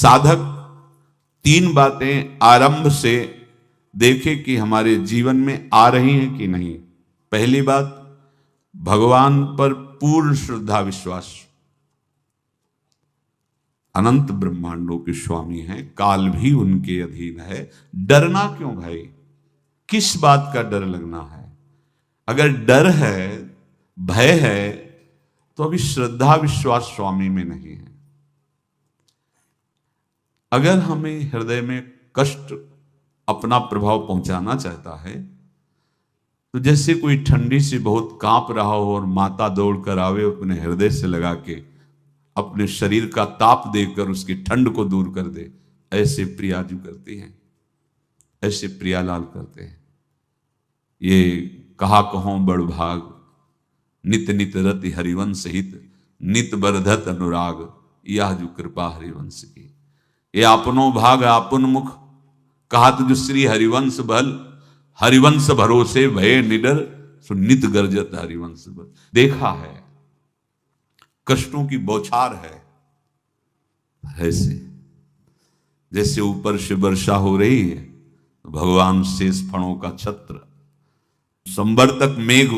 साधक तीन बातें आरंभ से देखे कि हमारे जीवन में आ रही हैं कि नहीं। पहली बात, भगवान पर पूर्ण श्रद्धा विश्वास। अनंत ब्रह्मांडों के स्वामी हैं, काल भी उनके अधीन है। डरना क्यों भाई? किस बात का डर लगना है? अगर डर है, भय है, तो अभी श्रद्धा विश्वास स्वामी में नहीं है। अगर हमें हृदय में कष्ट अपना प्रभाव पहुंचाना चाहता है, तो जैसे कोई ठंडी से बहुत कांप रहा हो और माता दौड़ कर आवे, अपने हृदय से लगा के अपने शरीर का ताप देकर उसकी ठंड को दूर कर दे, ऐसे प्रियाजू करती हैं, ऐसे प्रियालाल करते हैं। ये कहा कहो बड़ भाग, नित नित रति हरिवंश हित, नित बरधत अनुराग, यह जो कृपा हरिवंश की। ये आपनो भाग आपन मुख, कहा तुझ श्री हरिवंश बल, हरिवंश भरोसे भय निडर, सो नित गर्जत हरिवंश बल। देखा है, कष्टों की बौछार है, ऐसे जैसे ऊपर से वर्षा हो रही है, भगवान शेष फणों का छत्र, संवर्तक मेघ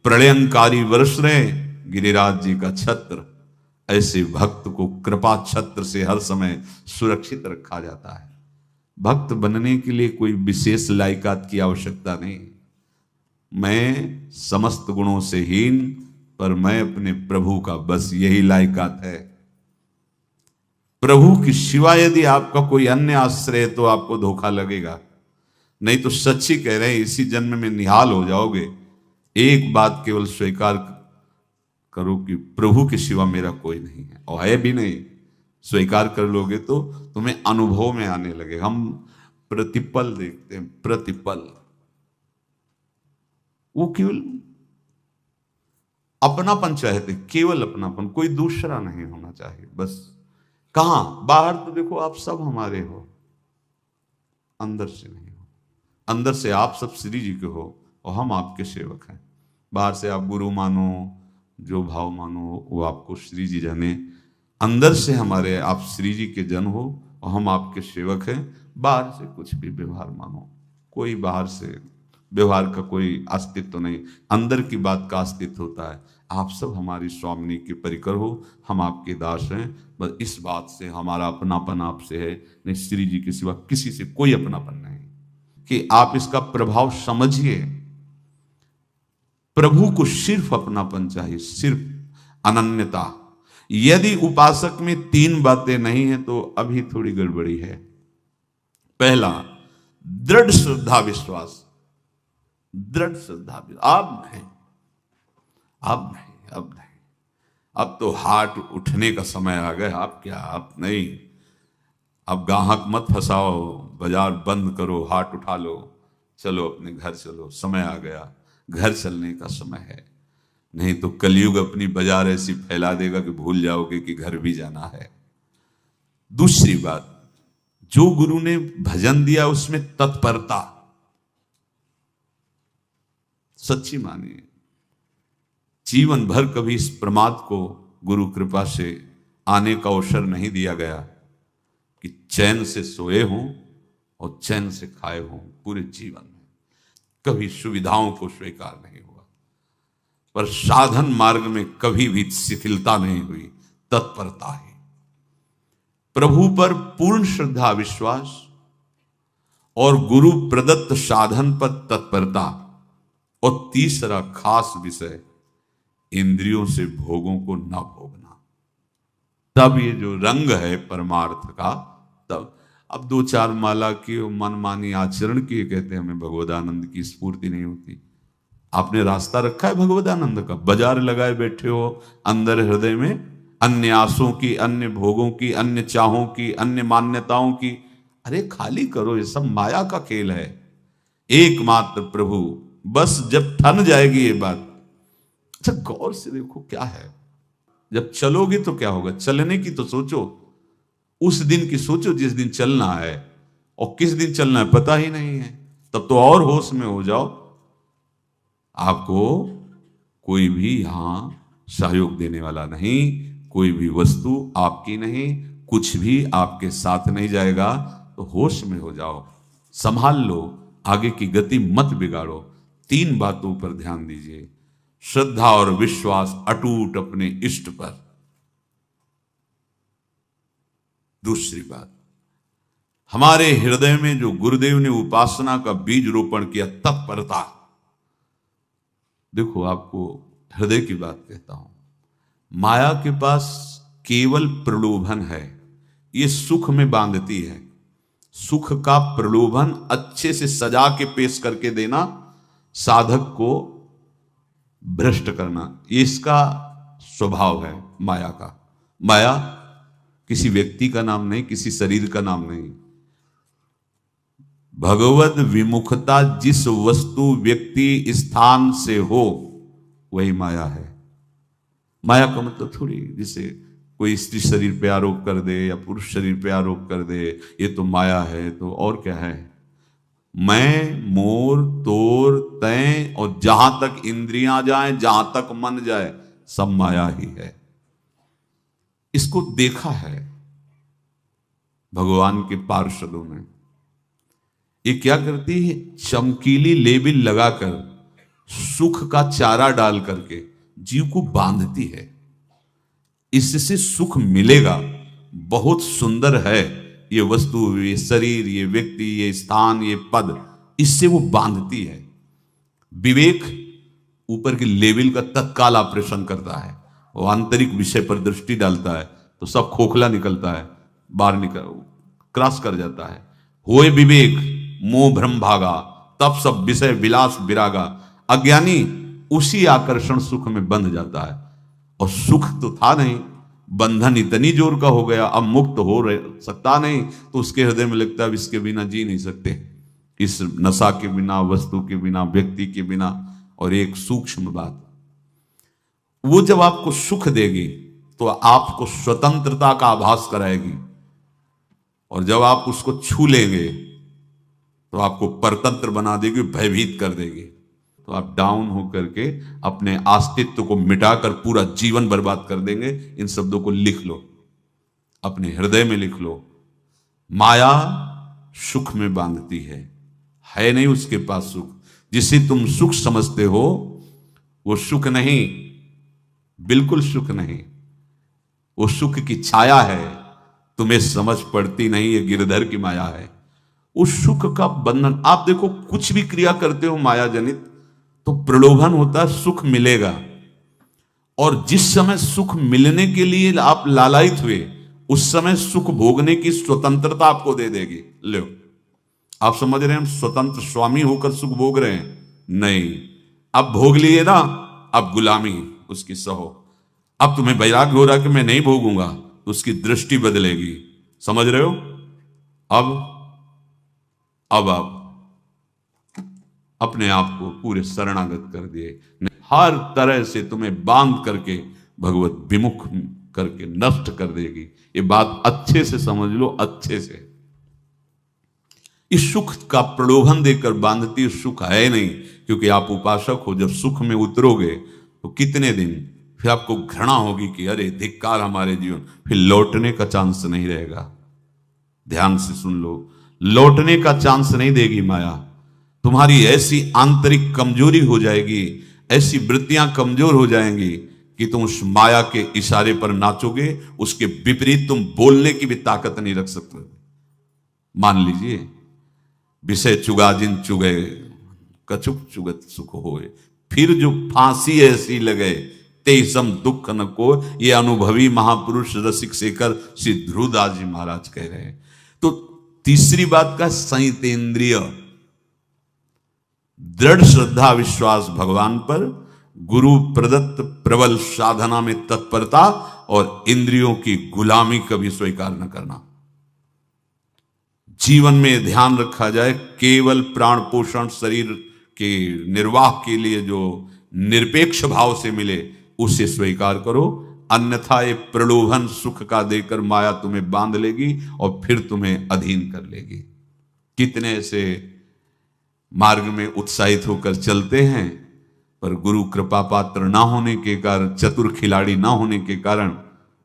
प्रलयंकारी वर्ष रहे, गिरिराज जी का छत्र। ऐसे भक्त को कृपा छत्र से हर समय सुरक्षित रखा जाता है। भक्त बनने के लिए कोई विशेष लायकात की आवश्यकता नहीं। मैं समस्त गुणों से हीन, पर मैं अपने प्रभु का, बस यही लायकात है। प्रभु की सिवा यदि आपका कोई अन्य आश्रय है तो आपको धोखा लगेगा। नहीं तो सच्ची कह रहे हैं, इसी जन्म में निहाल हो जाओगे। एक बात केवल स्वीकार करो कि प्रभु के सिवा मेरा कोई नहीं है, और है भी नहीं। स्वीकार कर लोगे तो तुम्हें अनुभव में आने लगे। हम प्रतिपल देखते हैं, प्रतिपल। वो केवल अपनापन चाहते, केवल अपनापन, कोई दूसरा नहीं होना चाहिए। बस कहां? बाहर तो देखो आप सब हमारे हो, अंदर से नहीं हो। अंदर से आप सब श्री जी के हो और हम आपके सेवक हैं। बाहर से आप गुरु मानो, जो भाव मानो, वो आपको श्री जी जाने। अंदर से हमारे आप श्री जी के जन हो और हम आपके सेवक हैं। बाहर से कुछ भी व्यवहार मानो, कोई बाहर से व्यवहार का कोई अस्तित्व नहीं, अंदर की बात का अस्तित्व होता है। आप सब हमारी स्वामिनी के परिकर हो, हम आपके दास हैं। बस इस बात से हमारा अपनापन आपसे है, नहीं श्री जी के सिवा किसी से कोई अपनापन नहीं। कि आप इसका प्रभाव समझिए। प्रभु को सिर्फ अपनापन चाहिए, सिर्फ अनन्यता। यदि उपासक में तीन बातें नहीं है तो अभी थोड़ी गड़बड़ी है। पहला, दृढ़ श्रद्धा विश्वास। दृढ़ श्रद्धा, अब नहीं, अब नहीं, अब नहीं। अब तो हाथ उठने का समय आ गया। अब क्या, अब नहीं। अब गाहक मत फंसाओ, बाजार बंद करो, हाथ उठा लो, चलो अपने घर चलो। समय आ गया, घर चलने का समय है। नहीं तो कलयुग अपनी बाजार ऐसी फैला देगा कि भूल जाओगे कि घर भी जाना है। दूसरी बात, जो गुरु ने भजन दिया उसमें तत्परता, सच्ची मानिए। जीवन भर कभी इस प्रमाद को गुरु कृपा से आने का अवसर नहीं दिया गया कि चैन से सोए हों और चैन से खाए हों। पूरे जीवन में कभी सुविधाओं को स्वीकार नहीं हुआ, पर साधन मार्ग में कभी भी शिथिलता नहीं हुई, तत्परता है। प्रभु पर पूर्ण श्रद्धा विश्वास और गुरु प्रदत्त साधन पर तत्परता। और तीसरा खास विषय, इंद्रियों से भोगों को न भोगना। तब ये जो रंग है परमार्थ का, तब अब दो चार माला की मनमानी आचरण की कहते हैं हमें भगवदानंद की स्फूर्ति नहीं होती। आपने रास्ता रखा है भगवदानंद का, बाजार लगाए बैठे हो अंदर हृदय में, अन्य आसों की, अन्य भोगों की, अन्य चाहों की, अन्य मान्यताओं की। अरे खाली करो, ये सब माया का खेल है। एकमात्र प्रभु, बस जब ठन जाएगी ये बात। अच्छा गौर से देखो क्या है, जब चलोगे तो क्या होगा। चलने की तो सोचो, उस दिन की सोचो जिस दिन चलना है, और किस दिन चलना है पता ही नहीं है। तब तो और होश में हो जाओ। आपको कोई भी यहां सहयोग देने वाला नहीं, कोई भी वस्तु आपकी नहीं, कुछ भी आपके साथ नहीं जाएगा। तो होश में हो जाओ, संभाल लो, आगे की गति मत बिगाड़ो। 3 बातों पर ध्यान दीजिए। श्रद्धा और विश्वास अटूट अपने इष्ट पर। दूसरी बात, हमारे हृदय में जो गुरुदेव ने उपासना का बीज रोपण किया, तत्परता। देखो, आपको हृदय की बात कहता हूं, माया के पास केवल प्रलोभन है, ये सुख में बांधती है। सुख का प्रलोभन अच्छे से सजा के पेश करके देना, साधक को भ्रष्ट करना, ये इसका स्वभाव है माया का। माया किसी व्यक्ति का नाम नहीं, किसी शरीर का नाम नहीं। भगवत विमुखता जिस वस्तु व्यक्ति स्थान से हो वही माया है। माया का मतलब थोड़ी जिसे कोई स्त्री शरीर पे आरोप कर दे या पुरुष शरीर पे आरोप कर दे ये तो माया है, तो और क्या है? मैं, मोर, तोर, तय और जहां तक इंद्रियां जाएं, जहां तक मन जाए, सब माया ही है। इसको देखा है भगवान के पार्षदों ने। ये क्या करती है? चमकीली लेबिल लगाकर, सुख का चारा डाल करके जीव को बांधती है। इससे सुख मिलेगा, बहुत सुंदर है ये वस्तु, ये शरीर, ये व्यक्ति, ये स्थान, ये पद, इससे वो बांधती है। विवेक ऊपर के लेवल का तत्काल ऑपरेशन करता है, वो आंतरिक विषय पर दृष्टि डालता है तो सब खोखला निकलता है, बाहर निकल क्रॉस कर जाता है। होए विवेक मोह भ्रम भागा, तब सब विषय विलास विरागा। अज्ञानी उसी आकर्षण सुख में बंध जाता है, और सुख तो था नहीं, बंधन इतनी जोर का हो गया, अब मुक्त हो सकता नहीं, तो उसके हृदय में लगता है इसके बिना जी नहीं सकते, इस नशा के बिना, वस्तु के बिना, व्यक्ति के बिना। और एक सूक्ष्म बात, वो जब आपको सुख देगी तो आपको स्वतंत्रता का आभास कराएगी, और जब आप उसको छू लेंगे तो आपको परतंत्र बना देगी, भयभीत कर देगी। तो आप डाउन होकर के अपने अस्तित्व को मिटाकर पूरा जीवन बर्बाद कर देंगे। इन शब्दों को लिख लो, अपने हृदय में लिख लो। माया सुख में बांधती है नहीं उसके पास सुख। जिसे तुम सुख समझते हो वो सुख नहीं, बिल्कुल सुख नहीं, वो सुख की छाया है, तुम्हें समझ पड़ती नहीं, ये गिरधर की माया है। उस सुख का बंधन, आप देखो कुछ भी क्रिया करते हो माया जनित तो प्रलोभन होता है, सुख मिलेगा। और जिस समय सुख मिलने के लिए आप लालायित हुए, उस समय सुख भोगने की स्वतंत्रता आपको दे देगी। लो, आप समझ रहे हैं हम स्वतंत्र स्वामी होकर सुख भोग रहे हैं? नहीं, अब भोग लिए ना, अब गुलामी उसकी सहो। अब तुम्हें वैराग्य हो रहा कि मैं नहीं भोगूंगा, तो उसकी दृष्टि बदलेगी। समझ रहे हो? अब आप अपने आप को पूरे शरणागत कर दिए, हर तरह से तुम्हें बांध करके भगवत विमुख करके नष्ट कर देगी। ये बात अच्छे से समझ लो, अच्छे से। इस सुख का प्रलोभन देकर बांधती सुख है नहीं, क्योंकि आप उपासक हो। जब सुख में उतरोगे तो कितने दिन फिर आपको घृणा होगी कि अरे धिक्कार हमारे जीवन, फिर लौटने का चांस नहीं रहेगा। ध्यान से सुन लो, लौटने का चांस नहीं देगी माया। तुम्हारी ऐसी आंतरिक कमजोरी हो जाएगी, ऐसी वृत्तियां कमजोर हो जाएंगी कि तुम उस माया के इशारे पर नाचोगे, उसके विपरीत तुम बोलने की भी ताकत नहीं रख सकते। मान लीजिए, विषय चुगा जिन चुगे, कछुक चुगत सुख होए, फिर जो फांसी ऐसी लगे, तेसम दुख न को। ये अनुभवी महापुरुष रसिक शेखर श्री ध्रुवदास जी महाराज कह रहे हैं। तो तीसरी बात का संयतेंद्रिय, दृढ़ श्रद्धा विश्वास भगवान पर, गुरु प्रदत्त प्रबल साधना में तत्परता, और इंद्रियों की गुलामी कभी स्वीकार न करना। जीवन में ध्यान रखा जाए, केवल प्राण पोषण शरीर के निर्वाह के लिए जो निरपेक्ष भाव से मिले उसे स्वीकार करो, अन्यथा ये प्रलोभन सुख का देकर माया तुम्हें बांध लेगी और फिर तुम्हें अधीन कर लेगी। कितने ऐसे मार्ग में उत्साहित होकर चलते हैं, पर गुरु कृपा पात्र ना होने के कारण, चतुर खिलाड़ी ना होने के कारण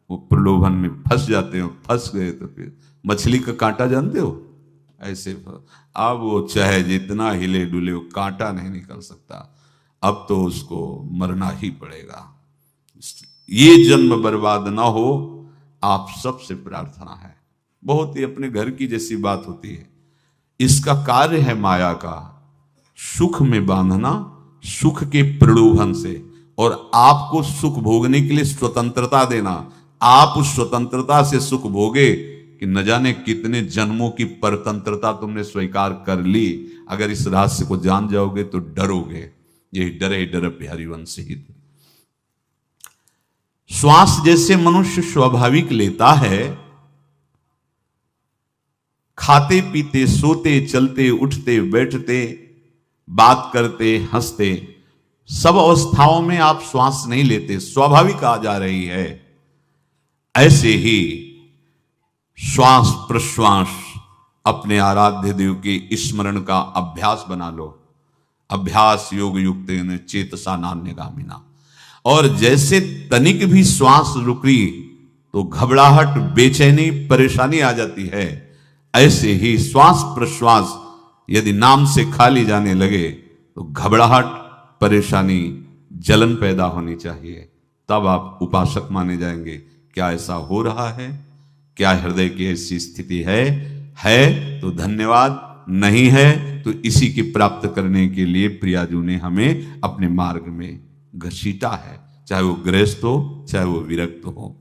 वो प्रलोभन में फंस जाते हो, फंस गए तो फिर मछली का कांटा जानते हो, ऐसे अब वो चाहे जितना हिले डुले वो कांटा नहीं निकल सकता, अब तो उसको मरना ही पड़ेगा। ये जन्म बर्बाद ना हो, आप सबसे प्रार्थना है। बहुत ही अपने घर की जैसी बात होती है। इसका कार्य है माया का सुख में बांधना, सुख के प्रलोभन से, और आपको सुख भोगने के लिए स्वतंत्रता देना। आप उस स्वतंत्रता से सुख भोगे कि न जाने कितने जन्मों की परतंत्रता तुमने स्वीकार कर ली। अगर इस रहस्य को जान जाओगे तो डरोगे। यही डरे डर बिहारी वंश हित। श्वास जैसे मनुष्य स्वाभाविक लेता है, खाते पीते सोते चलते उठते बैठते बात करते हंसते, सब अवस्थाओं में आप श्वास नहीं लेते, स्वाभाविक आ जा रही है। ऐसे ही श्वास प्रश्वास अपने आराध्य देव के स्मरण का अभ्यास बना लो। अभ्यास योग युक्त चेतसा नान्यगामिना। और जैसे तनिक भी श्वास रुकी तो घबराहट, बेचैनी, परेशानी आ जाती है, ऐसे ही श्वास प्रश्वास यदि नाम से खाली जाने लगे तो घबराहट, परेशानी, जलन पैदा होनी चाहिए। तब आप उपासक माने जाएंगे। क्या ऐसा हो रहा है? क्या हृदय की ऐसी स्थिति है तो धन्यवाद, नहीं है तो इसी की प्राप्त करने के लिए प्रियाजू ने हमें अपने मार्ग में घसीटा है, चाहे वो गृहस्थ हो चाहे वो विरक्त हो।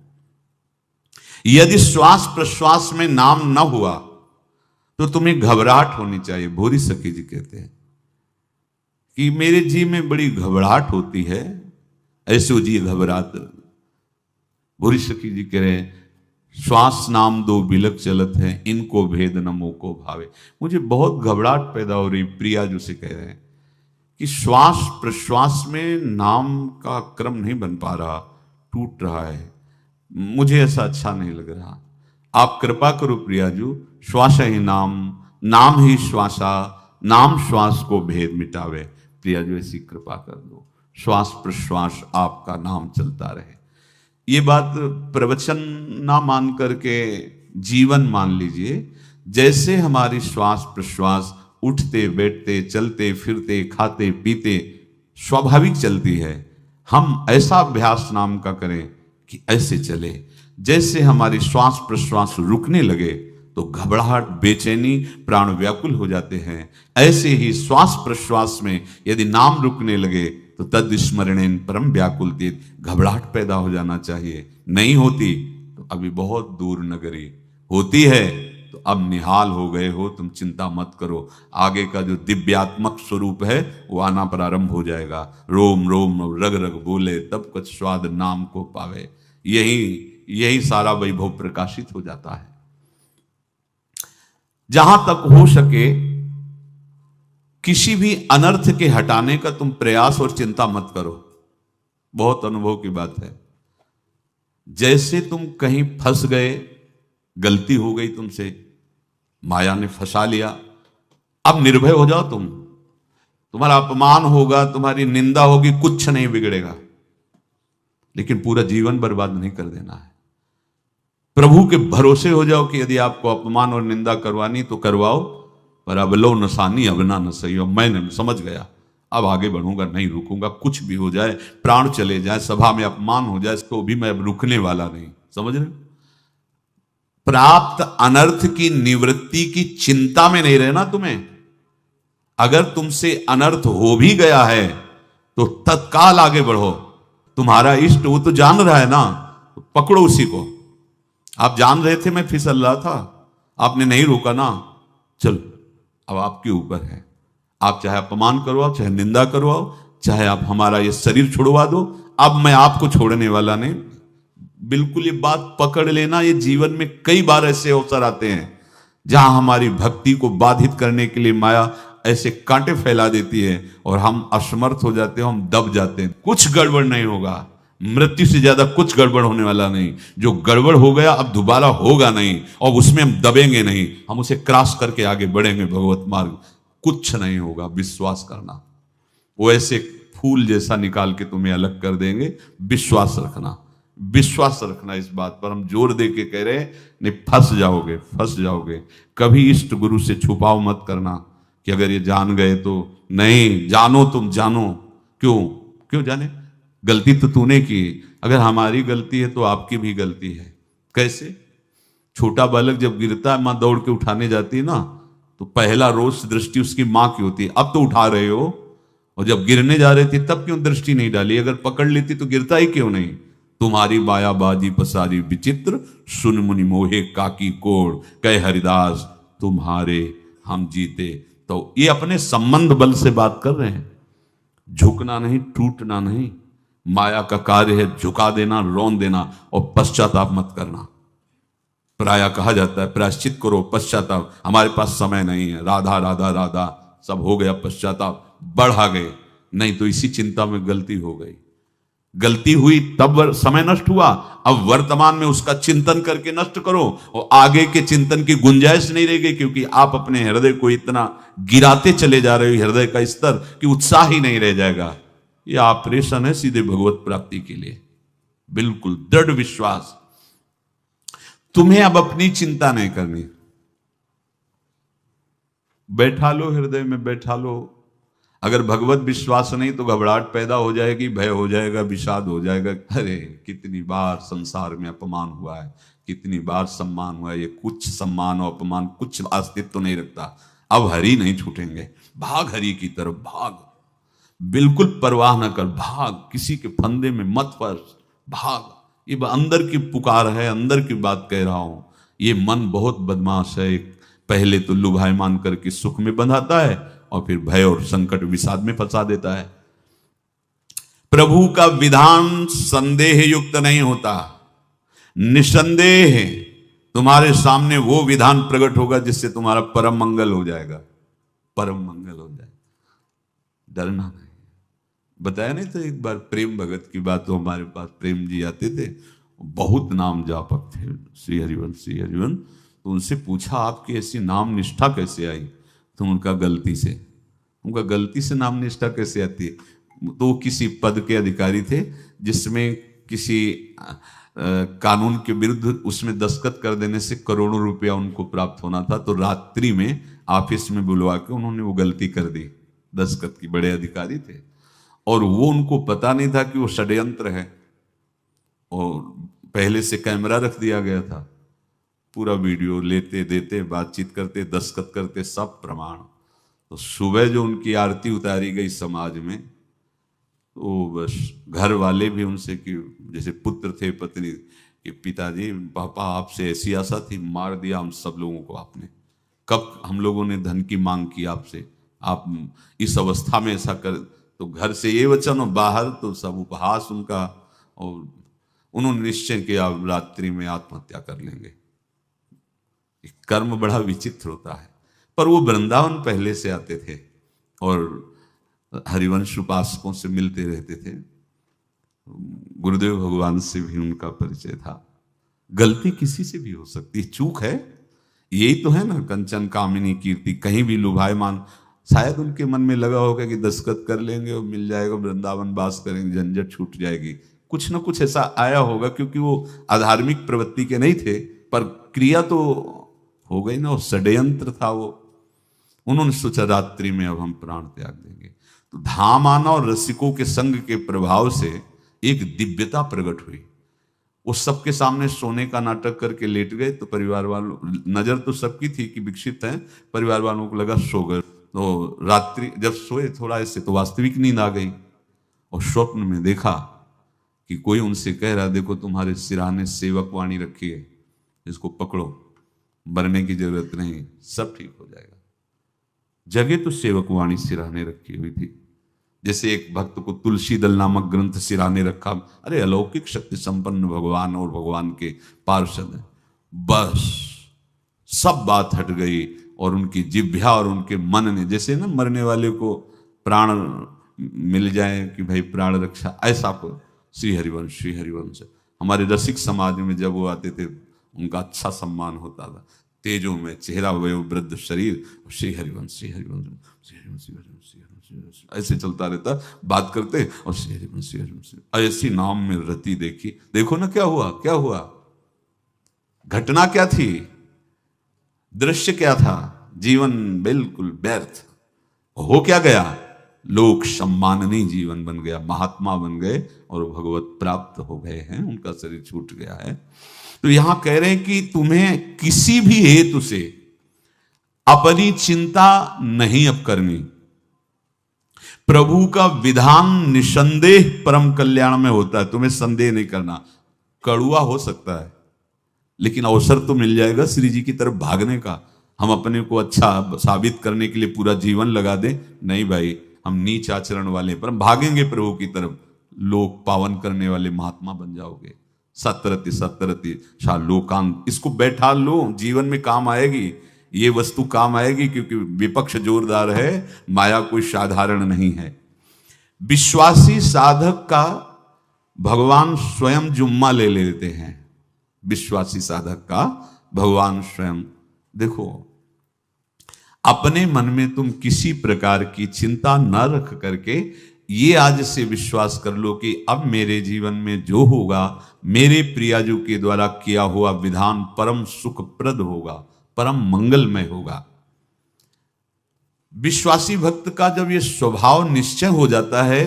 यदि श्वास प्रश्वास में नाम न हुआ तो तुम्हें घबराहट होनी चाहिए। भूरी सखी जी कहते हैं कि मेरे जी में बड़ी घबराहट होती है, ऐसे जी घबरात। भूरी सखी जी कह रहे श्वास नाम दो बिलक चलत है, इनको भेद न मोको भावे। मुझे बहुत घबराहट पैदा हो रही। प्रिया जो से कह रहे हैं कि श्वास प्रश्वास में नाम का क्रम नहीं बन पा रहा, टूट रहा है, मुझे ऐसा अच्छा नहीं लग रहा। आप कृपा करो प्रियाजू, श्वास ही नाम, नाम ही श्वासा, नाम श्वास को भेद मिटावे। प्रियाजू ऐसी कृपा कर दो, श्वास प्रश्वास आपका नाम चलता रहे। ये बात प्रवचन ना मान करके जीवन मान लीजिए। जैसे हमारी श्वास प्रश्वास उठते बैठते चलते फिरते खाते पीते स्वाभाविक चलती है, हम ऐसा अभ्यास नाम का करें कि ऐसे चले। जैसे हमारी श्वास प्रश्वास रुकने लगे तो घबराहट, बेचैनी, प्राण व्याकुल हो जाते हैं, ऐसे ही श्वास प्रश्वास में यदि नाम रुकने लगे तो तद स्मरणेन परम व्याकुलतीत, घबराहट पैदा हो जाना चाहिए। नहीं होती तो अभी बहुत दूर नगरी, होती है तो अब निहाल हो गए हो, तुम चिंता मत करो। आगे का जो दिव्यात्मक स्वरूप है वो आना प्रारंभ हो जाएगा। रोम रोम रग रग बोले तब कुछ स्वाद नाम को पावे। यही सारा वैभव प्रकाशित हो जाता है। जहां तक हो सके किसी भी अनर्थ के हटाने का तुम प्रयास और चिंता मत करो। बहुत अनुभव की बात है। जैसे तुम कहीं फंस गए, गलती हो गई तुमसे, माया ने फंसा लिया, अब निर्भय हो जाओ। तुम्हारा अपमान होगा, तुम्हारी निंदा होगी, कुछ नहीं बिगड़ेगा, लेकिन पूरा जीवन बर्बाद नहीं कर देना है। प्रभु के भरोसे हो जाओ कि यदि आपको अपमान और निंदा करवानी तो करवाओ, पर अब लो नसानी अब ना सही हो। मैं समझ गया, अब आगे बढ़ूंगा, नहीं रुकूंगा। कुछ भी हो जाए, प्राण चले जाए, सभा में अपमान हो जाए, इसको भी मैं अब रुकने वाला नहीं। समझ रहे? प्राप्त अनर्थ की निवृत्ति की चिंता में नहीं रहना तुम्हें। अगर तुमसे अनर्थ हो भी गया है तो तत्काल आगे बढ़ो। तुम्हारा इष्ट वो तो जान रहा है ना, पकड़ो उसी को। आप जान रहे थे मैं फिसल रहा था, आपने नहीं रोका ना, चलो अब आपके ऊपर है। आप चाहे अपमान करवाओ, चाहे निंदा करवाओ, चाहे आप हमारा ये शरीर छुड़वा दो, अब मैं आपको छोड़ने वाला नहीं। बिल्कुल ये बात पकड़ लेना। ये जीवन में कई बार ऐसे अवसर आते हैं जहां हमारी भक्ति को बाधित करने के लिए माया ऐसे कांटे फैला देती है और हम असमर्थ हो जाते हैं, हम दब जाते हैं। कुछ गड़बड़ नहीं होगा, मृत्यु से ज्यादा कुछ गड़बड़ होने वाला नहीं। जो गड़बड़ हो गया अब दोबारा होगा नहीं, और उसमें हम दबेंगे नहीं, हम उसे क्रॉस करके आगे बढ़ेंगे भगवत मार्ग। कुछ नहीं होगा, विश्वास करना। वो ऐसे फूल जैसा निकाल के तुम्हें अलग कर देंगे, विश्वास रखना। विश्वास रखना इस बात पर। हम जोर दे के कह रहे हैं, नहीं फंस जाओगे, फंस जाओगे। कभी इष्ट गुरु से छुपाव मत करना कि अगर ये जान गए तो। नहीं, जानो, तुम जानो। क्यों क्यों जाने? गलती तो तूने की। अगर हमारी गलती है तो आपकी भी गलती है। कैसे? छोटा बालक जब गिरता है, मां दौड़ के उठाने जाती है ना, तो पहला रोज दृष्टि उसकी मां की होती है। अब तो उठा रहे हो, और जब गिरने जा रहे थे तब क्यों दृष्टि नहीं डाली? अगर पकड़ लेती तो गिरता ही क्यों नहीं? तुम्हारी माया बाजी पसारी विचित्र, सुन मुनि मोहे काकी कोड़, कह हरिदास तुम्हारे हम जीते। तो ये अपने संबंध बल से बात कर रहे हैं। झुकना नहीं, टूटना नहीं। माया का कार्य है झुका देना, रौन देना, और पश्चाताप मत करना। प्राय कहा जाता है प्रायश्चित करो, पश्चाताप। हमारे पास समय नहीं है, राधा राधा राधा सब हो गया, पश्चाताप बढ़ा गए। नहीं तो इसी चिंता में गलती हो गई। गलती हुई तब समय नष्ट हुआ, अब वर्तमान में उसका चिंतन करके नष्ट करो, और आगे के चिंतन की गुंजाइश नहीं रहेगी, क्योंकि आप अपने हृदय को इतना गिराते चले जा रहे हो, हृदय का स्तर, कि उत्साह ही नहीं रह जाएगा। यह ऑपरेशन है सीधे भगवत प्राप्ति के लिए। बिल्कुल दृढ़ विश्वास। तुम्हें अब अपनी चिंता नहीं करनी। बैठा लो, हृदय में बैठा लो। अगर भगवत विश्वास नहीं तो घबराहट पैदा हो जाएगी, भय हो जाएगा, विषाद हो जाएगा। अरे कितनी बार संसार में अपमान हुआ है, कितनी बार सम्मान हुआ है। ये कुछ सम्मान और अपमान कुछ अस्तित्व तो नहीं रखता। अब हरि नहीं छूटेंगे। भाग हरि की तरफ, भाग। बिल्कुल परवाह न कर, भाग। किसी के फंदे में मत फंस, भाग। ये अंदर की पुकार है, अंदर की बात कह रहा हूं। ये मन बहुत बदमाश है। पहले तो लुभायमान करके सुख में बंधाता है, और फिर भय और संकट विषाद में फंसा देता है। प्रभु का विधान संदेह युक्त नहीं होता। निसंदेह तुम्हारे सामने वो विधान प्रकट होगा जिससे तुम्हारा परम मंगल हो जाएगा, परम मंगल हो जाएगा। डरना नहीं। बताया नहीं तो एक बार प्रेम भगत की बात। तो हमारे पास प्रेम जी आते थे, बहुत नाम जापक थे, श्री हरिवंश श्री हरिवंश। तो उनसे पूछा आपकी ऐसी नाम निष्ठा कैसे आई? तो उनका गलती से नाम निष्ठा कैसे आती है? तो किसी पद के अधिकारी थे जिसमें किसी कानून के विरुद्ध उसमें दस्तखत कर देने से करोड़ों रुपया उनको प्राप्त होना था। तो रात्रि में ऑफिस में बुलवा के उन्होंने वो गलती कर दी दस्तखत की। बड़े अधिकारी थे, और वो उनको पता नहीं था कि वो षड्यंत्र है, और पहले से कैमरा रख दिया गया था। पूरा वीडियो लेते देते, बातचीत करते, दस्तखत करते, सब प्रमाण। तो सुबह जो उनकी आरती उतारी गई समाज में, तो बस घर वाले भी उनसे, कि जैसे पुत्र थे पत्नी कि पिताजी पापा आपसे ऐसी आशा थी, मार दिया हम सब लोगों को आपने। कब हम लोगों ने धन की मांग की आपसे, आप इस अवस्था में ऐसा कर। तो घर से ये वचन, और बाहर तो सब उपहास उनका। और उन्होंने निश्चय किया रात्रि में आत्महत्या कर लेंगे। कर्म बड़ा विचित्र होता है। पर वो वृंदावन पहले से आते थे, और हरिवंश उपासकों से मिलते रहते थे। गुरुदेव भगवान से भी उनका परिचय था। गलती किसी से भी हो सकती है, चूक है। यही तो है ना, कंचन कामिनी कीर्ति। कहीं भी लुभायमान। शायद उनके मन में लगा होगा कि दस्तखत कर लेंगे और मिल जाएगा, वृंदावन वास करेंगे, झंझट छूट जाएगी। कुछ ना कुछ ऐसा आया होगा, क्योंकि वो अधार्मिक प्रवृत्ति के नहीं थे, पर क्रिया तो हो गई ना, वो षड्यंत्र था वो। उन्होंने सोचा रात्रि में अब हम प्राण त्याग देंगे। तो धाम आना और रसिकों के संग के प्रभाव से एक दिव्यता प्रकट हुई। वो सबके सामने सोने का नाटक करके लेट गए। तो परिवार वालों, नजर तो सबकी थी कि विकसित हैं, परिवार वालों को लगा सो गए। तो रात्रि जब सोए थोड़ा ऐसे, तो वास्तविक नींद आ गई, और स्वप्न में देखा कि कोई उनसे कह रहा, देखो तुम्हारे सिराने सेवक वाणी रखी है, इसको पकड़ो, मरने की जरूरत नहीं, सब ठीक हो जाएगा। जगह तो सेवक वाणी सिराने रखी हुई थी। जैसे एक भक्त को तुलसी दल नामक ग्रंथ सिराने रखा। अरे अलौकिक शक्ति संपन्न भगवान और भगवान के पार्षद हैं। बस सब बात हट गई, और उनकी जिह्वा और उनके मन ने, जैसे ना मरने वाले को प्राण मिल जाए कि भाई प्राण रक्षा, ऐसा को श्री हरिवंश श्री हरिवंश। हमारे रसिक समाज में जब वो आते थे, उनका अच्छा सम्मान होता था। तेजों में चेहरा वयो वृद्ध शरीर, श्री हरिवंश श्री हरिवंश श्री हरिवंश श्री हरिवंश श्री हरिवंश, ऐसे चलता रहता, बात करते और श्री हरिवंश श्री हरिवंश, ऐसी नाम में रति देखी। देखो ना क्या हुआ, क्या हुआ, घटना क्या थी, दृश्य क्या था, जीवन बिल्कुल व्यर्थ हो क्या गया, लोक सम्माननीय जीवन बन गया, महात्मा बन गए और भगवत प्राप्त हो गए हैं, उनका शरीर छूट गया है। तो यहां कह रहे हैं कि तुम्हें किसी भी हेतु से अपनी चिंता नहीं अब करनी। प्रभु का विधान निसंदेह परम कल्याण में होता है, तुम्हें संदेह नहीं करना। कड़ुआ हो सकता है लेकिन अवसर तो मिल जाएगा श्री जी की तरफ भागने का। हम अपने को अच्छा साबित करने के लिए पूरा जीवन लगा दें, नहीं भाई, हम नीच आचरण वाले पर भागेंगे प्रभु की तरफ, लोक पावन करने वाले महात्मा बन जाओगे। सतरति सतरति लोकांत, इसको बैठा लो, जीवन में काम आएगी, ये वस्तु काम आएगी, क्योंकि विपक्ष जोरदार है, माया कोई साधारण नहीं है। विश्वासी साधक का भगवान स्वयं जुम्मा ले लेते हैं, विश्वासी साधक का भगवान स्वयं। देखो, अपने मन में तुम किसी प्रकार की चिंता न रख करके ये आज से विश्वास कर लो कि अब मेरे जीवन में जो होगा, मेरे प्रियाजू के द्वारा किया हुआ विधान परम सुखप्रद होगा, परम मंगलमय होगा। विश्वासी भक्त का जब ये स्वभाव निश्चय हो जाता है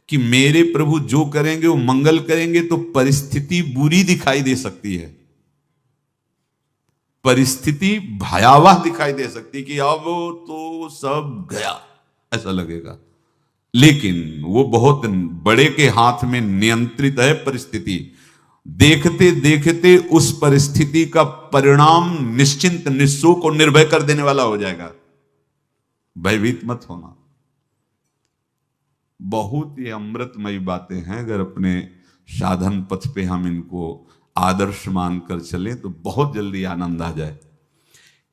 कि मेरे प्रभु जो करेंगे वो मंगल करेंगे, तो परिस्थिति बुरी दिखाई दे सकती है, परिस्थिति भयावह दिखाई दे सकती कि अब तो सब गया, ऐसा लगेगा। लेकिन वो बहुत बड़े के हाथ में नियंत्रित है परिस्थिति। देखते देखते उस परिस्थिति का परिणाम निश्चिंत निःशोक और निर्भय कर देने वाला हो जाएगा। भयभीत मत होना। बहुत ही अमृतमयी बातें हैं, अगर अपने साधन पथ पे हम इनको आदर्श मानकर चले तो बहुत जल्दी आनंद आ जाए।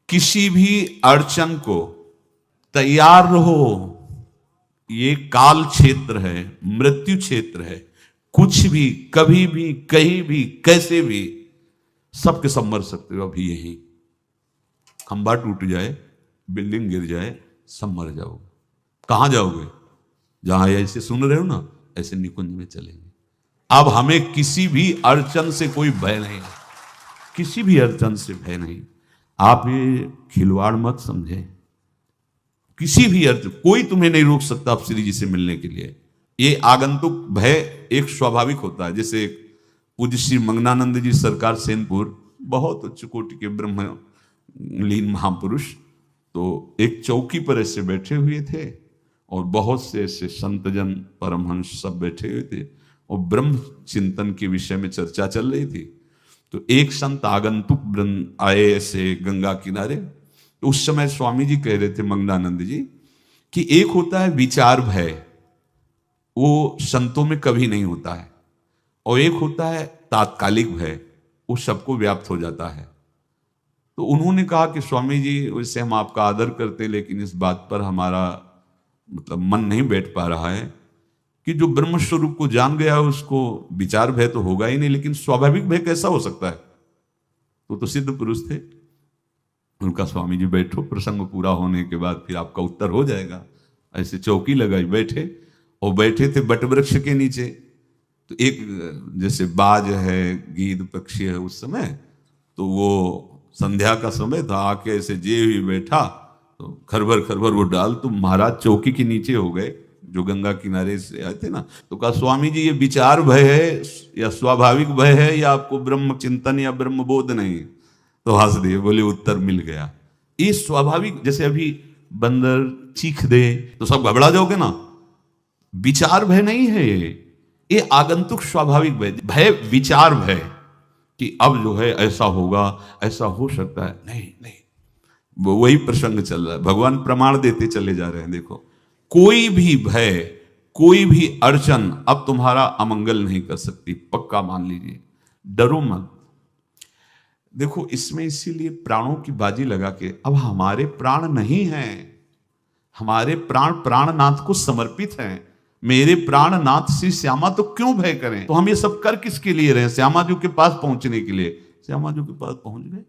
किसी भी अड़चन को तैयार रहो, ये काल क्षेत्र है, मृत्यु क्षेत्र है, कुछ भी कभी भी कहीं भी कैसे भी सबके सब मर सकते हो। अभी यही खंबा टूट जाए, बिल्डिंग गिर जाए, सब मर जाओगे। कहां जाओगे? जहां ऐसे सुन रहे हो ना, ऐसे निकुंज में चलेंगे। अब हमें किसी भी अड़चन से कोई भय नहीं, किसी भी अड़चन से भय नहीं। आप ये खिलवाड़ मत समझे, किसी भी अड़चन कोई तुम्हें नहीं रोक सकता आप श्री जी से मिलने के लिए। ये आगंतुक भय एक स्वाभाविक होता है। जैसे पूज्य श्री मंगनानंद जी सरकार सेनपुर, बहुत उच्च कोटि के ब्रह्मलीन महापुरुष, तो एक चौकी पर ऐसे बैठे हुए थे और बहुत से ऐसे संतजन परमहंस सब बैठे हुए थे और ब्रह्म चिंतन के विषय में चर्चा चल रही थी। तो एक संत आगंतुक आए ऐसे गंगा किनारे। तो उस समय स्वामी जी कह रहे थे मंगनानंद जी कि एक होता है विचार भय, वो संतों में कभी नहीं होता है, और एक होता है तात्कालिक भय, वो सबको व्याप्त हो जाता है। तो उन्होंने कहा कि स्वामी जी, वैसे हम आपका आदर करते, लेकिन इस बात पर हमारा मतलब मन नहीं बैठ पा रहा है कि जो ब्रह्म स्वरूप को जान गया है उसको विचार भय तो होगा ही नहीं, लेकिन स्वाभाविक भय कैसा हो सकता है? तो सिद्ध पुरुष थे। उनका स्वामी जी बैठो, प्रसंग पूरा होने के बाद फिर आपका उत्तर हो जाएगा। ऐसे चौकी लगाई, बैठे, और बैठे थे बटवृक्ष के नीचे। तो एक जैसे बाज है, गीद पक्षी है, उस समय तो वो संध्या का समय था, आके ऐसे जे ही बैठा तो खरबर खरबर वो डाल, तो महाराज चौकी के नीचे हो गए, जो गंगा किनारे से आए थे ना। तो कहा स्वामी जी, ये विचार भय है या स्वाभाविक भय है या आपको ब्रह्म चिंतन या ब्रह्म बोध नहीं? तो हंस दिए, बोले उत्तर मिल गया। ये स्वाभाविक, जैसे अभी बंदर चीख दे तो सब घबरा जाओगे ना, विचार भय नहीं है ये आगंतुक स्वाभाविक भय। भय विचार भय कि अब जो है ऐसा होगा, ऐसा हो सकता है, नहीं नहीं, वही प्रसंग चल रहा है। भगवान प्रमाण देते चले जा रहे हैं। देखो, कोई भी भय, कोई भी अड़चन अब तुम्हारा अमंगल नहीं कर सकती, पक्का मान लीजिए, डरो मत। देखो, इसमें इसीलिए प्राणों की बाजी लगा के, अब हमारे प्राण नहीं हैं, हमारे प्राण प्राणनाथ को समर्पित हैं। मेरे प्राणनाथ श्री श्यामा, तो क्यों भय करें? तो हम ये सब कर किसके लिए रहे? श्यामा जी के पास पहुंचने के लिए। श्यामा जी के पास पहुंच गए,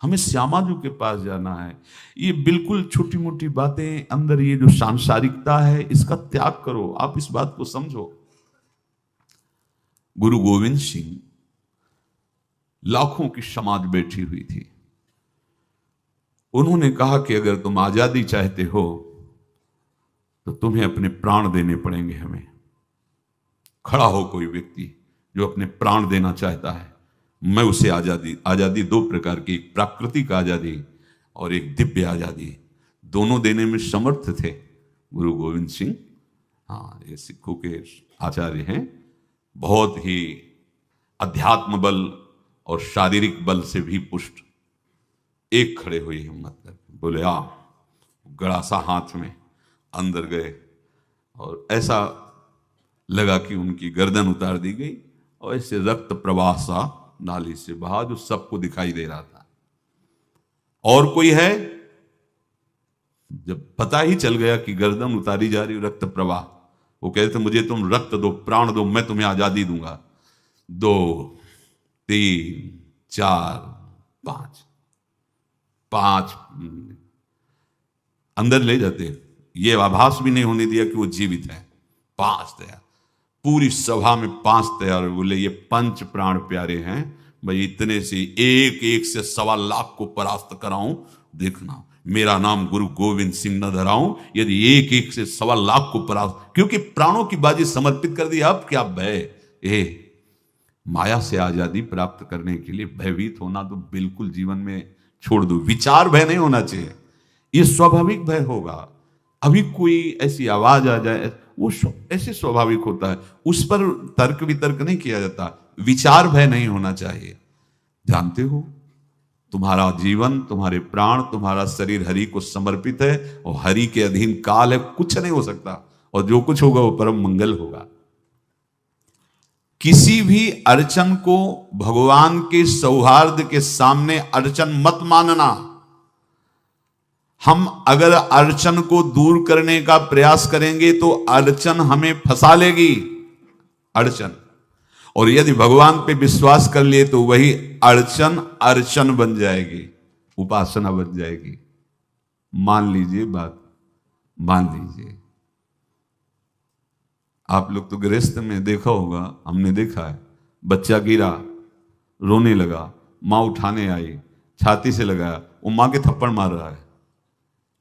हमें श्यामाजू के पास जाना है। ये बिल्कुल छोटी मोटी बातें, अंदर ये जो सांसारिकता है इसका त्याग करो। आप इस बात को समझो। गुरु गोविंद सिंह, लाखों की समाज बैठी हुई थी। उन्होंने कहा कि अगर तुम आजादी चाहते हो तो तुम्हें अपने प्राण देने पड़ेंगे। हमें खड़ा हो कोई व्यक्ति जो अपने प्राण देना चाहता है, मैं उसे आजादी, आजादी दो प्रकार की, एक प्राकृतिक आजादी और एक दिव्य आजादी, दोनों देने में समर्थ थे गुरु गोविंद सिंह। हाँ, ये सिखों के आचार्य हैं, बहुत ही अध्यात्म बल और शारीरिक बल से भी पुष्ट। एक खड़े हुए हिम्मत करके बोले आ, गड़ासा हाथ में अंदर गए और ऐसा लगा कि उनकी गर्दन उतार दी गई और ऐसे रक्त प्रवाह सा नाली से बहा, जो सबको दिखाई दे रहा था। और कोई है? जब पता ही चल गया कि गर्दन उतारी जा रही, रक्त प्रवाह, वो कहते थे मुझे तुम रक्त दो, प्राण दो, मैं तुम्हें आजादी दूंगा। 2 3 4 5 अंदर ले जाते, ये आभास भी नहीं होने दिया कि वो जीवित है। 5 तैयार, पूरी सभा में 5 तैयार। बोले ये पंच प्राण प्यारे हैं भाई, इतने से एक एक से 1.25 लाख को परास्त कराऊं, देखना मेरा नाम गुरु गोविंद सिंह न धराऊं यदि एक एक से 1.25 लाख को परास्त, क्योंकि प्राणों की बाजी समर्पित कर दी। अब क्या भय? माया से आजादी प्राप्त करने के लिए भयभीत होना तो बिल्कुल जीवन में छोड़ दो। विचार भय नहीं होना चाहिए, ये स्वाभाविक भय होगा। अभी कोई ऐसी आवाज आ जाए, वो ऐसे स्वाभाविक होता है, उस पर तर्क वितर्क नहीं किया जाता। विचार भय नहीं होना चाहिए। जानते हो, तुम्हारा जीवन, तुम्हारे प्राण, तुम्हारा शरीर हरि को समर्पित है और हरि के अधीन काल है, कुछ नहीं हो सकता, और जो कुछ होगा वो परम मंगल होगा। किसी भी अड़चन को भगवान के सौहार्द के सामने अड़चन मत मानना। हम अगर अड़चन को दूर करने का प्रयास करेंगे तो अड़चन हमें फंसा लेगी, अड़चन। और यदि भगवान पे विश्वास कर लिए तो वही अड़चन अर्चन बन जाएगी, उपासना बन जाएगी। मान लीजिए बात, मान लीजिए आप लोग तो गृहस्थ में देखा होगा, हमने देखा है, बच्चा गिरा, रोने लगा, मां उठाने आई, छाती से लगाया, वो मां के थप्पड़ मार रहा है।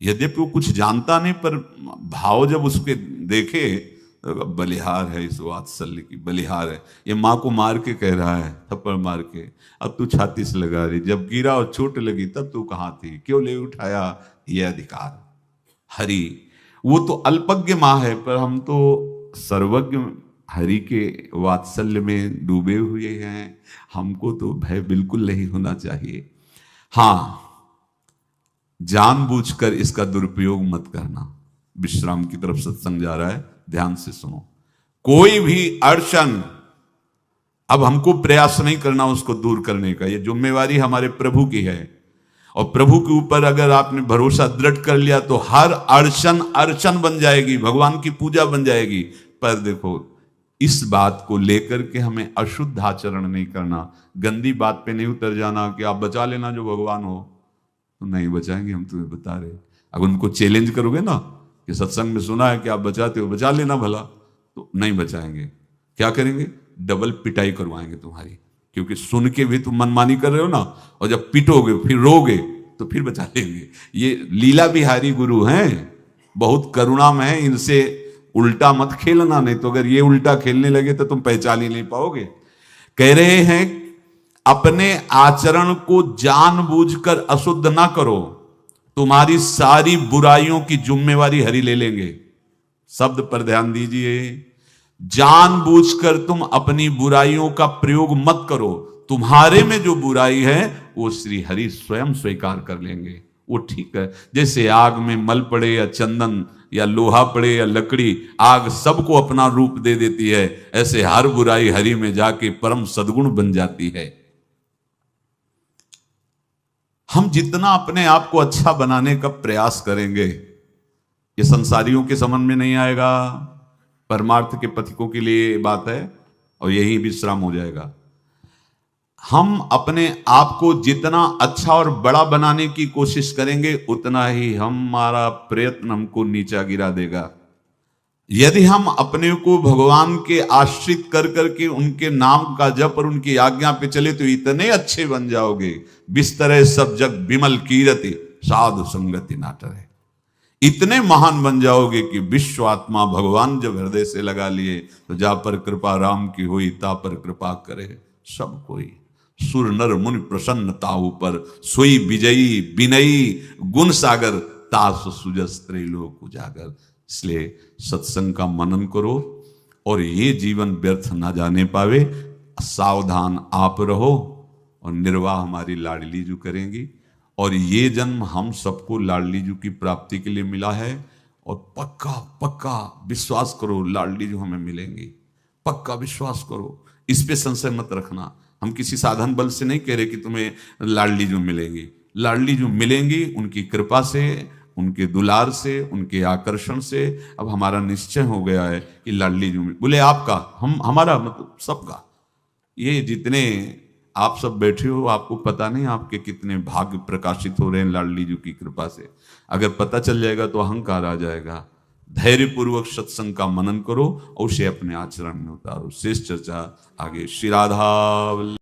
यद्यपि वो कुछ जानता नहीं, पर भाव जब उसके देखे, बलिहार है, इस वात्सल्य की बलिहार है, ये माँ को मार के कह रहा है, थप्पड़ मार के, अब तू छाती से लगा रही, जब गिरा और चोट लगी तब तू कहाँ थी, क्यों ले उठाया? ये अधिकार हरि, वो तो अल्पज्ञ माँ है, पर हम तो सर्वज्ञ हरि के वात्सल्य में डूबे हुए हैं। हमको तो भय बिल्कुल नहीं होना चाहिए। हाँ, जानबूझकर इसका दुरुपयोग मत करना। विश्राम की तरफ सत्संग जा रहा है, ध्यान से सुनो। कोई भी अड़चन, अब हमको प्रयास नहीं करना उसको दूर करने का, ये जिम्मेवारी हमारे प्रभु की है। और प्रभु के ऊपर अगर आपने भरोसा दृढ़ कर लिया तो हर अड़चन अर्चन बन जाएगी, भगवान की पूजा बन जाएगी। पर देखो, इस बात को लेकर के हमें अशुद्ध आचरण नहीं करना, गंदी बात पे नहीं उतर जाना कि आप बचा लेना जो भगवान हो, तो नहीं बचाएंगे, हम तुम्हें बता रहे। अगर उनको चैलेंज करोगे ना कि सत्संग में सुना है कि आप बचाते हो, बचा लेना भला, तो नहीं बचाएंगे। क्या करेंगे? डबल पिटाई करवाएंगे तुम्हारी, क्योंकि सुन के भी तुम मनमानी कर रहे हो ना, और जब पिटोगे फिर रोगे तो फिर बचा लेंगे। ये लीला बिहारी गुरु हैं, बहुत करुणा में है, इनसे उल्टा मत खेलना, नहीं तो अगर ये उल्टा खेलने लगे तो तुम पहचान ही नहीं पाओगे। कह रहे हैं अपने आचरण को जानबूझकर अशुद्ध ना करो, तुम्हारी सारी बुराइयों की जिम्मेवारी हरि ले लेंगे। शब्द पर ध्यान दीजिए, जानबूझकर तुम अपनी बुराइयों का प्रयोग मत करो, तुम्हारे में जो बुराई है वो श्री हरि स्वयं स्वीकार कर लेंगे। वो ठीक है, जैसे आग में मल पड़े या चंदन या लोहा पड़े या लकड़ी, आग सबको अपना रूप दे देती है, ऐसे हर बुराई हरि में जाके परम सद्गुण बन जाती है। हम जितना अपने आप को अच्छा बनाने का प्रयास करेंगे, ये संसारियों के समझ में नहीं आएगा, परमार्थ के पथिकों के लिए बात है, और यही विश्राम हो जाएगा। हम अपने आप को जितना अच्छा और बड़ा बनाने की कोशिश करेंगे उतना ही हमारा प्रयत्न हमको नीचा गिरा देगा। यदि हम अपने को भगवान के आश्रित कर करके उनके नाम का जप और उनकी आज्ञा पे चले तो इतने अच्छे बन जाओगे, बिस्तरे सब जग बिमल कीरति साधु संगति नाटरे। इतने महान बन जाओगे कि विश्व आत्मा भगवान जब हृदय से लगा लिए तो जा पर कृपा राम की हुई ता पर कृपा करे सब कोई। सुर नर मुनि प्रसन्नता ऊपर सोई विजयी विनयी गुण सागर तास सुजस त्रैलोक उजागर। इसलिए सत्संग का मनन करो और ये जीवन व्यर्थ ना जाने पावे। सावधान आप रहो और निर्वाह हमारी लाडली जू करेंगी। और ये जन्म हम सबको लाडली जू की प्राप्ति के लिए मिला है। और पक्का पक्का विश्वास करो लाडली जू हमें मिलेंगी, पक्का विश्वास करो, इस पे संशय मत रखना। हम किसी साधन बल से नहीं कह रहे कि तुम्हें लाडली जू मिलेंगी। लाडली जू मिलेंगी उनकी कृपा से, उनके दुलार से, उनके आकर्षण से। अब हमारा निश्चय हो गया है कि लाडली जू बोले आपका, हम हमारा मतलब सबका। ये जितने आप सब बैठे हो आपको पता नहीं आपके कितने भाग्य प्रकाशित हो रहे हैं लाडली जू की कृपा से। अगर पता चल जाएगा तो अहंकार आ जाएगा। धैर्य पूर्वक सत्संग का मनन करो और उसे अपने आचरण में उतारो। शेष चर्चा आगे। श्री राधा।